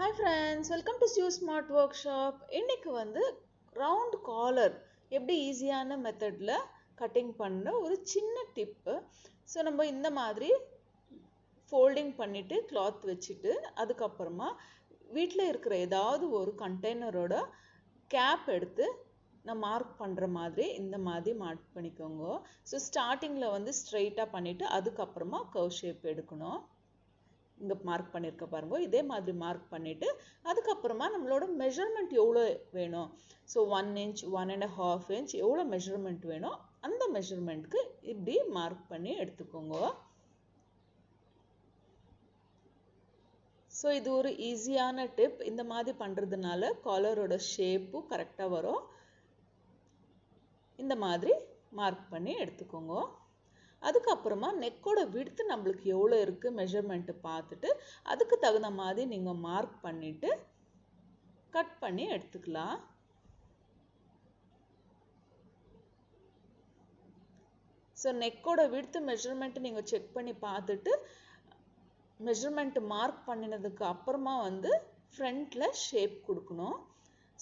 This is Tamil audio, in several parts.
Hi friends, welcome to Stu Smart Workshop. இன்னைக்கு வந்து round collar எப்படி ஈஸியான மெத்தட்ல கட்டிங் பண்ண ஒரு சின்ன டிப். ஸோ நம்ம இந்த மாதிரி ஃபோல்டிங் பண்ணிட்டு கிளாத் வச்சுட்டு அதுக்கப்புறமா வீட்டில் இருக்கிற ஏதாவது ஒரு கண்டெய்னரோட கேப் எடுத்து நான் மார்க் பண்ணுற மாதிரி இந்த மாதிரி மார்க் பண்ணிக்கோங்க. ஸோ ஸ்டார்டிங்கில் வந்து ஸ்ட்ரெயிட்டாக பண்ணிவிட்டு அதுக்கப்புறமா கர்வ் ஷேப் எடுக்கணும். இங்கே மார்க் பண்ணியிருக்க பாருங்க, இதே மாதிரி மார்க் பண்ணிவிட்டு அதுக்கப்புறமா நம்மளோட மெஷர்மெண்ட் எவ்வளோ வேணும், ஸோ 1 inch 1.5 inch எவ்வளோ மெஷர்மெண்ட் வேணும் அந்த மெஷர்மெண்ட்க்கு இப்படி மார்க் பண்ணி எடுத்துக்கோங்க. ஸோ இது ஒரு ஈஸியான டிப். இந்த மாதிரி பண்ணுறதுனால காலரோட ஷேப்பும் கரெக்டாக வரும். இந்த மாதிரி மார்க் பண்ணி எடுத்துக்கோங்க. அதுக்கப்புறமா நெக்கோட விட்த் நம்மளுக்கு எவ்வளோ இருக்குது மெஷர்மெண்ட்டு பார்த்துட்டு அதுக்கு தகுந்த மாதிரி நீங்கள் மார்க் பண்ணிவிட்டு கட் பண்ணி எடுத்துக்கலாம். ஸோ நெக்கோட விட்த் மெஷர்மெண்ட்டு நீங்கள் செக் பண்ணி பார்த்துட்டு மெஷர்மெண்ட்டு மார்க் பண்ணினதுக்கு அப்புறமா வந்து ஃப்ரண்ட்டில் ஷேப் கொடுக்கணும்.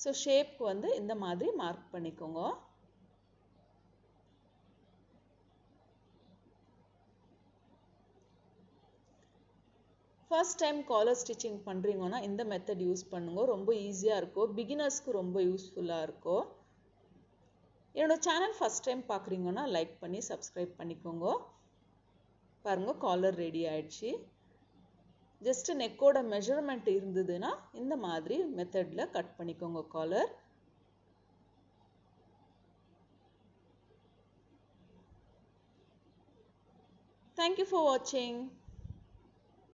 ஸோ ஷேப்க்கு வந்து இந்த மாதிரி மார்க் பண்ணிக்கோங்க. ஃபர்ஸ்ட் டைம் காலர் ஸ்டிச்சிங் பண்ணுறீங்கன்னா இந்த மெத்தட் யூஸ் பண்ணுங்க, ரொம்ப ஈஸியாக இருக்கும், பிகினர்ஸ்க்கு ரொம்ப யூஸ்ஃபுல்லாக இருக்கும். என்னோட சேனல் ஃபர்ஸ்ட் டைம் பார்க்குறீங்கன்னா லைக் பண்ணி சப்ஸ்கிரைப் பண்ணிக்கோங்க. பாருங்க, காலர் ரெடி ஆயிடுச்சு. ஜஸ்ட் நெக்கோட மெஷர்மெண்ட் இருந்ததுன்னா இந்த மாதிரி மெத்தடில் கட் பண்ணிக்கோங்க collar. Thank you for watching.